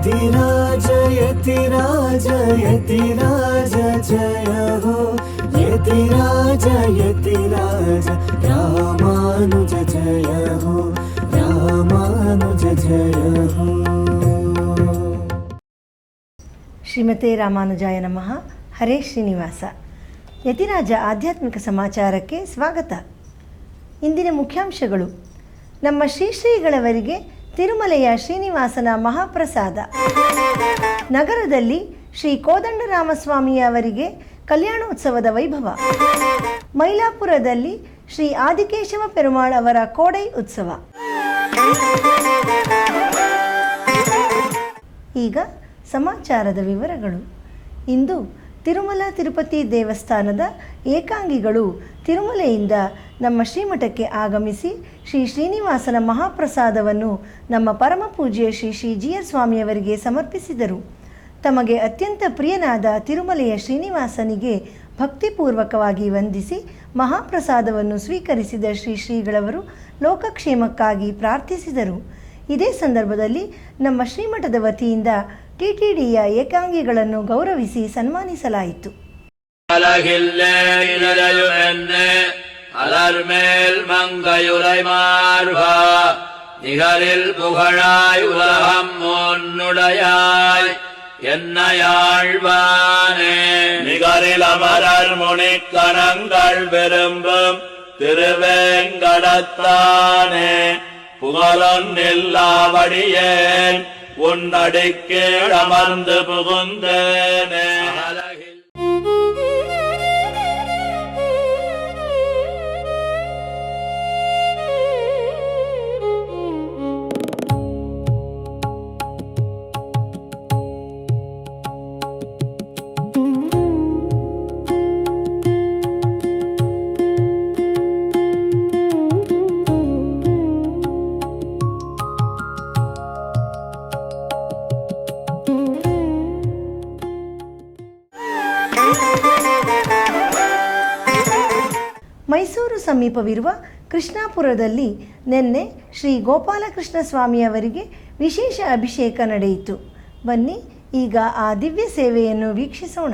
यतिराज यतिराज यतिराज जय हो यतिराज यतिराज रामानुज जय हो रामानुज जय हो। ಶ್ರೀಮತೆ ರಾಮಾನುಜಾಯ ನಮಃ. ಹರೇ ಶ್ರೀನಿವಾಸ. ಯತಿರಾಜ ಆಧ್ಯಾತ್ಮಿಕ ಸಮಾಚಾರಕ್ಕೆ ಸ್ವಾಗತ. ಇಂದಿನ ಮುಖ್ಯಾಂಶಗಳು: ನಮ್ಮ ಶ್ರೀಗಳವರಿಗೆ ತಿರುಮಲೆಯ ಶ್ರೀನಿವಾಸನ ಮಹಾಪ್ರಸಾದ. ನಗರದಲ್ಲಿ ಶ್ರೀ ಕೋದಂಡರಾಮಸ್ವಾಮಿಯವರಿಗೆ ಕಲ್ಯಾಣೋತ್ಸವದ ವೈಭವ. ಮೈಲಾಪುರದಲ್ಲಿ ಶ್ರೀ ಆದಿಕೇಶವ ಪೆರುಮಾಳ್ ಅವರ ಕೋಡೈ ಉತ್ಸವ. ಈಗ ಸಮಾಚಾರದ ವಿವರಗಳು. ಇಂದು ತಿರುಮಲ ತಿರುಪತಿ ದೇವಸ್ಥಾನದ ಏಕಾಂಗಿಗಳು ತಿರುಮಲೆಯಿಂದ ನಮ್ಮ ಶ್ರೀಮಠಕ್ಕೆ ಆಗಮಿಸಿ ಶ್ರೀ ಶ್ರೀನಿವಾಸನ ಮಹಾಪ್ರಸಾದವನ್ನು ನಮ್ಮ ಪರಮ ಪೂಜ್ಯ ಶ್ರೀ ಜಿ.ಎಸ್. ಸ್ವಾಮಿಯವರಿಗೆ ಸಮರ್ಪಿಸಿದರು. ತಮಗೆ ಅತ್ಯಂತ ಪ್ರಿಯನಾದ ತಿರುಮಲೆಯ ಶ್ರೀನಿವಾಸನಿಗೆ ಭಕ್ತಿಪೂರ್ವಕವಾಗಿ ವಂದಿಸಿ ಮಹಾಪ್ರಸಾದವನ್ನು ಸ್ವೀಕರಿಸಿದ ಶ್ರೀಗಳವರು ಲೋಕಕ್ಷೇಮಕ್ಕಾಗಿ ಪ್ರಾರ್ಥಿಸಿದರು. ಇದೇ ಸಂದರ್ಭದಲ್ಲಿ ನಮ್ಮ ಶ್ರೀಮಠದ ವತಿಯಿಂದ ಟಿಟಿಡಿಯ ಏಕಾಂಗಿಗಳನ್ನು ಗೌರವಿಸಿ ಸನ್ಮಾನಿಸಲಾಯಿತು. அலர்மேல் மங்கையுரை மார்பா நிகரில் புகழாய் உலகம் முன்னுடையாய் என்னையாழ்வானே நிகரில் அமரர் முனிக்கணங்கள் விரும்பும் திருவேங்கடத்தானே புகழொன்னில்லாவடியேன் உன்னடிக்கீழ் அமர்ந்து புகுந்தேனே. ಮೈಸೂರು ಸಮೀಪವಿರುವ ಕೃಷ್ಣಾಪುರದಲ್ಲಿ ನಿನ್ನೆ ಶ್ರೀ ಗೋಪಾಲಕೃಷ್ಣ ಸ್ವಾಮಿಯವರಿಗೆ ವಿಶೇಷ ಅಭಿಷೇಕ ನಡೆಯಿತು. ಬನ್ನಿ ಈಗ ಆ ದಿವ್ಯ ಸೇವೆಯನ್ನು ವೀಕ್ಷಿಸೋಣ.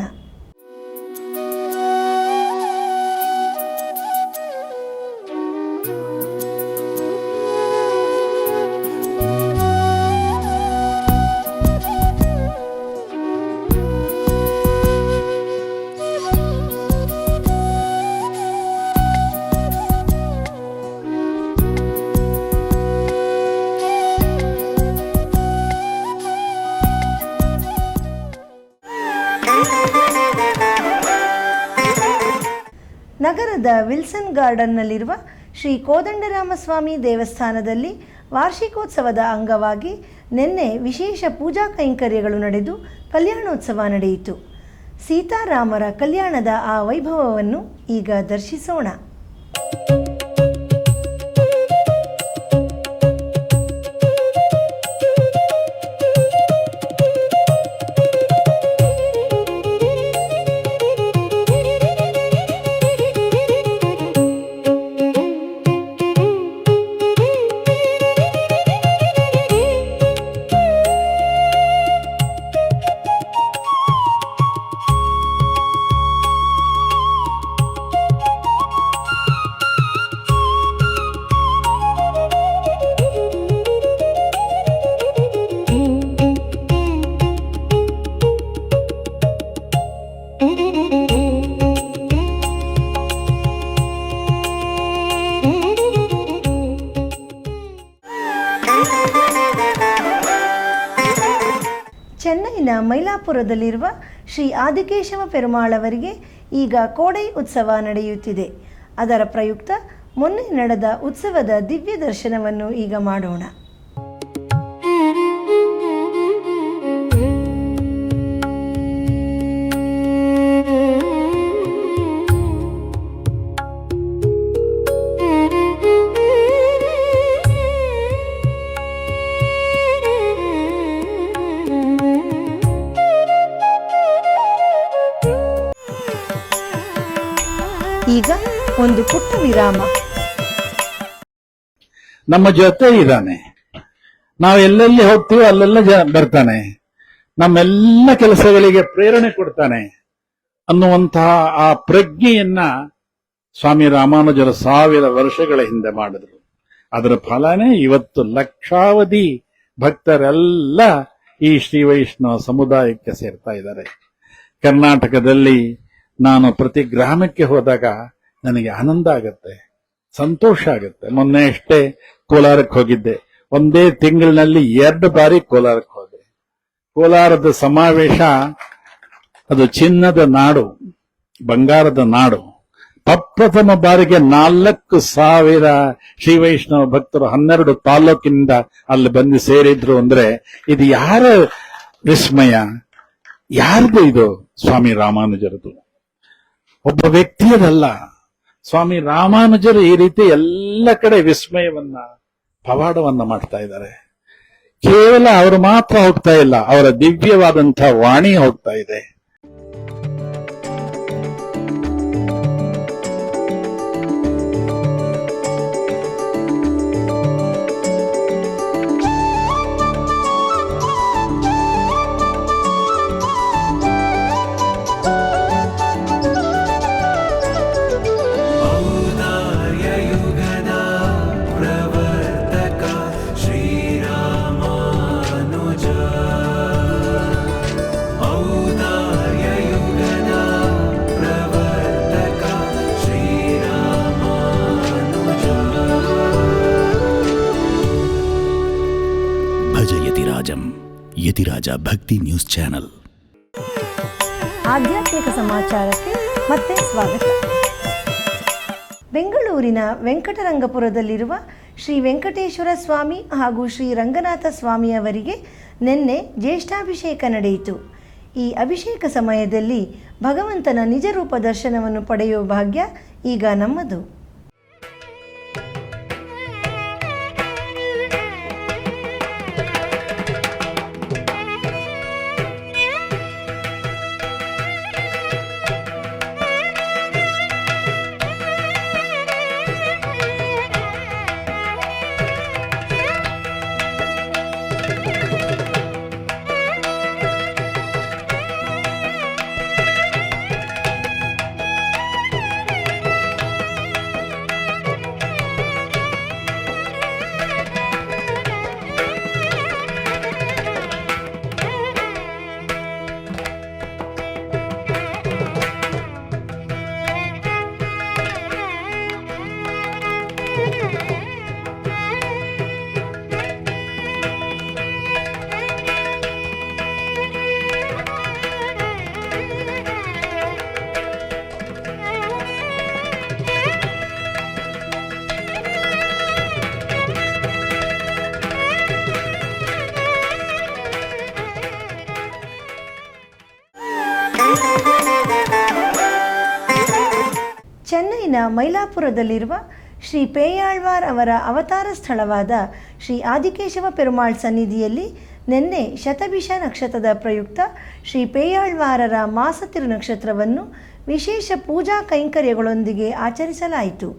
ನಗರದ ವಿಲ್ಸನ್ ಗಾರ್ಡನ್ನಲ್ಲಿರುವ ಶ್ರೀ ಕೋದಂಡರಾಮಸ್ವಾಮಿ ದೇವಸ್ಥಾನದಲ್ಲಿ ವಾರ್ಷಿಕೋತ್ಸವದ ಅಂಗವಾಗಿ ನಿನ್ನೆ ವಿಶೇಷ ಪೂಜಾ ಕೈಂಕರ್ಯಗಳು ನಡೆದು ಕಲ್ಯಾಣೋತ್ಸವ ನಡೆಯಿತು. ಸೀತಾರಾಮರ ಕಲ್ಯಾಣದ ಆ ವೈಭವವನ್ನು ಈಗ ದರ್ಶಿಸೋಣ. ಚೆನ್ನೈನ ಮೈಲಾಪುರದಲ್ಲಿರುವ ಶ್ರೀ ಆದಿಕೇಶವ ಪೆರುಮಾಳ್ ಅವರಿಗೆ ಈಗ ಕೋಡೈ ಉತ್ಸವ ನಡೆಯುತ್ತಿದೆ. ಅದರ ಪ್ರಯುಕ್ತ ಮೊನ್ನೆ ನಡೆದ ಉತ್ಸವದ ದಿವ್ಯ ದರ್ಶನವನ್ನು ಈಗ ಮಾಡೋಣ. ಈಗ ಒಂದು ಪುಟ್ಟ ವಿರಾಮ. ನಮ್ಮ ಜೊತೆ ಇದ್ದಾನೆ, ನಾವು ಎಲ್ಲೆಲ್ಲಿ ಹೋಗ್ತೀವಿ ಅಲ್ಲೆಲ್ಲ ಬರ್ತಾನೆ. ನಮ್ಮೆಲ್ಲ ಕೆಲಸಗಳಿಗೆ ಪ್ರೇರಣೆ ಕೊಡ್ತಾನೆ ಅನ್ನುವಂತಹ ಆ ಪ್ರಜ್ಞೆಯನ್ನ ಸ್ವಾಮಿ ರಾಮಾನುಜರು 1000 ವರ್ಷಗಳ ಹಿಂದೆ ಮಾಡಿದ್ರು. ಅದರ ಫಲನೇ ಇವತ್ತು ಲಕ್ಷಾವಧಿ ಭಕ್ತರೆಲ್ಲ ಈ ಶ್ರೀ ವೈಷ್ಣವ ಸಮುದಾಯಕ್ಕೆ ಸೇರ್ತಾ ಇದ್ದಾರೆ. ಕರ್ನಾಟಕದಲ್ಲಿ ನಾನು ಪ್ರತಿ ಗ್ರಾಮಕ್ಕೆ ಹೋದಾಗ ನನಗೆ ಆನಂದ ಆಗತ್ತೆ, ಸಂತೋಷ ಆಗತ್ತೆ. ಮೊನ್ನೆ ಅಷ್ಟೇ ಕೋಲಾರಕ್ಕೆ ಹೋಗಿದ್ದೆ. ಒಂದೇ ತಿಂಗಳಿನಲ್ಲಿ 2 ಬಾರಿ ಕೋಲಾರಕ್ಕೆ ಹೋದೆ. ಕೋಲಾರದ ಸಮಾವೇಶ ಅದು ಚಿನ್ನದ ನಾಡು, ಬಂಗಾರದ ನಾಡು. ಪ್ರಪ್ರಥಮ ಬಾರಿಗೆ 4,000 ಶ್ರೀ ವೈಷ್ಣವ ಭಕ್ತರು 12 ತಾಲೂಕಿನಿಂದ ಅಲ್ಲಿ ಬಂದು ಸೇರಿದ್ರು ಅಂದ್ರೆ ಇದು ಯಾರ ವಿಸ್ಮಯ, ಯಾರ್ದು ಇದು? ಸ್ವಾಮಿ ರಾಮಾನುಜರದು. ಒಬ್ಬ ವ್ಯಕ್ತಿಯದಲ್ಲ, ಸ್ವಾಮಿ ರಾಮಾನುಜರು ಈ ರೀತಿ ಎಲ್ಲ ಕಡೆ ವಿಸ್ಮಯವನ್ನ, ಪವಾಡವನ್ನ ಮಾಡ್ತಾ ಇದ್ದಾರೆ. ಕೇವಲ ಅವರು ಮಾತ್ರ ಹೋಗ್ತಾ ಇಲ್ಲ, ಅವರ ದಿವ್ಯವಾದಂತಹ ವಾಣಿ ಹೋಗ್ತಾ ಇದೆ. ಭಜ ಯತಿರಾಜಂ. ಯತಿರಾಜ ಭಕ್ತಿ ನ್ಯೂಸ್ ಚಾನೆಲ್. ಆಧ್ಯಾತ್ಮಿಕ ಸಮಾಚಾರಕ್ಕೆ ಮತ್ತೆ ಸ್ವಾಗತ. ಬೆಂಗಳೂರಿನ ವೆಂಕಟರಂಗಪುರದಲ್ಲಿರುವ ಶ್ರೀ ವೆಂಕಟೇಶ್ವರ ಸ್ವಾಮಿ ಹಾಗೂ ಶ್ರೀ ರಂಗನಾಥ ಸ್ವಾಮಿ ಅವರಿಗೆ ನಿನ್ನೆ ಜ್ಯೇಷ್ಠಾಭಿಷೇಕ ನಡೆಯಿತು. ಈ ಅಭಿಷೇಕ ಸಮಯದಲ್ಲಿ ಭಗವಂತನ ನಿಜರೂಪ ದರ್ಶನವನ್ನು ಪಡೆಯುವ ಭಾಗ್ಯ ಈಗ ನಮ್ಮದು. ಚೆನ್ನೈನ ಮೈಲಾಪುರದಲ್ಲಿರುವ ಶ್ರೀ ಪೇಯಾಳ್ವಾರ್ ಅವರ ಅವತಾರ ಸ್ಥಳವಾದ ಶ್ರೀ ಆದಿಕೇಶವ ಪೆರುಮಾಳ್ ಸನ್ನಿಧಿಯಲ್ಲಿ ನಿನ್ನೆ ಶತಭಿಷ ನಕ್ಷತ್ರದ ಪ್ರಯುಕ್ತ ಶ್ರೀ ಪೇಯಾಳ್ವಾರರ ಮಾಸ ತಿರುನಕ್ಷತ್ರವನ್ನು ವಿಶೇಷ ಪೂಜಾ ಕೈಂಕರ್ಯಗಳೊಂದಿಗೆ ಆಚರಿಸಲಾಯಿತು.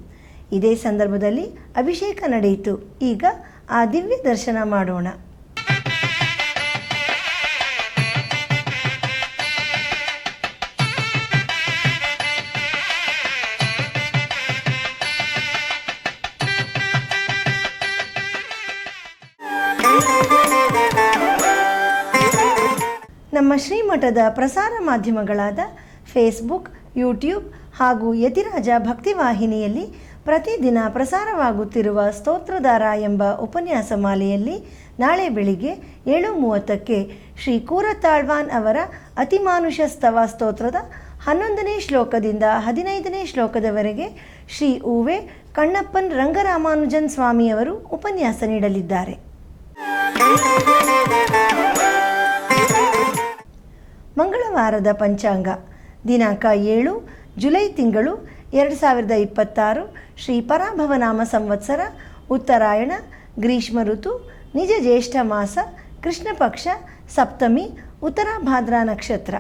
ಇದೇ ಸಂದರ್ಭದಲ್ಲಿ ಅಭಿಷೇಕ ನಡೆಯಿತು. ಈಗ ಆ ದಿವ್ಯ ದರ್ಶನ ಮಾಡೋಣ. ನಮ್ಮ ಶ್ರೀಮಠದ ಪ್ರಸಾರ ಮಾಧ್ಯಮಗಳಾದ ಫೇಸ್ಬುಕ್, ಯೂಟ್ಯೂಬ್ ಹಾಗೂ ಯತಿರಾಜ ಭಕ್ತಿವಾಹಿನಿಯಲ್ಲಿ ಪ್ರತಿದಿನ ಪ್ರಸಾರವಾಗುತ್ತಿರುವ ಸ್ತೋತ್ರಧಾರ ಎಂಬ ಉಪನ್ಯಾಸ ಮಾಲೆಯಲ್ಲಿ ನಾಳೆ ಬೆಳಿಗ್ಗೆ 7:30ಕ್ಕೆ ಶ್ರೀ ಕೂರತಾಳ್ವಾನ್ ಅವರ ಅತಿಮಾನುಷ ಸ್ತವ ಸ್ತೋತ್ರದ 11ನೇ ಶ್ಲೋಕದಿಂದ 15ನೇ ಶ್ಲೋಕದವರೆಗೆ ಶ್ರೀ ಉವೆ ಕಣ್ಣಪ್ಪನ್ ರಂಗರಾಮಾನುಜನ್ ಸ್ವಾಮಿಯವರು ಉಪನ್ಯಾಸ ನೀಡಲಿದ್ದಾರೆ. ಮಂಗಳವಾರದ ಪಂಚಾಂಗ ದಿನಾಂಕ 7 ಜುಲೈ ತಿಂಗಳು 2026 ಶ್ರೀ ಪರಾಭವನಾಮ ಸಂವತ್ಸರ ಉತ್ತರಾಯಣ ಗ್ರೀಷ್ಮ ಋತು ನಿಜ ಜ್ಯೇಷ್ಠ ಮಾಸ ಕೃಷ್ಣ ಪಕ್ಷ ಸಪ್ತಮಿ ಉತ್ತರಾಭಾದ್ರಾ ನಕ್ಷತ್ರ.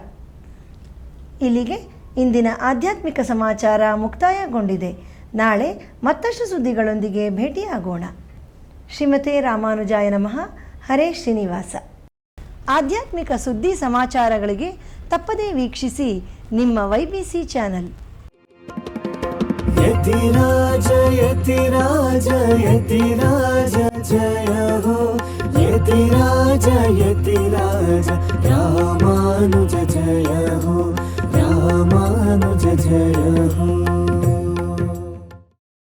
ಇಲ್ಲಿಗೆ ಇಂದಿನ ಆಧ್ಯಾತ್ಮಿಕ ಸಮಾಚಾರ ಮುಕ್ತಾಯಗೊಂಡಿದೆ. ನಾಳೆ ಮತ್ತಷ್ಟು ಸುದ್ದಿಗಳೊಂದಿಗೆ ಭೇಟಿಯಾಗೋಣ. ಶ್ರೀಮತೆ ರಾಮಾನುಜಾಯ ನಮಃ. ಹರೇ ಶ್ರೀನಿವಾಸ. ಆಧ್ಯಾತ್ಮಿಕ ಸುದ್ದಿ ಸಮಾಚಾರಗಳಿಗೆ ತಪ್ಪದೇ ವೀಕ್ಷಿಸಿ ನಿಮ್ಮ YBC ಚಾನಲ್. ಯತಿರಾಜ ಯತಿರಾಜ ಯತಿರಾಜ ಜಯ ಹೋ ಯತಿರಾಜ ಯತಿರಾಜ ರಾಮಾನುಜ ಜಯ ಹೋ ರಾಮಾನುಜ ಜಯ ಹೋ.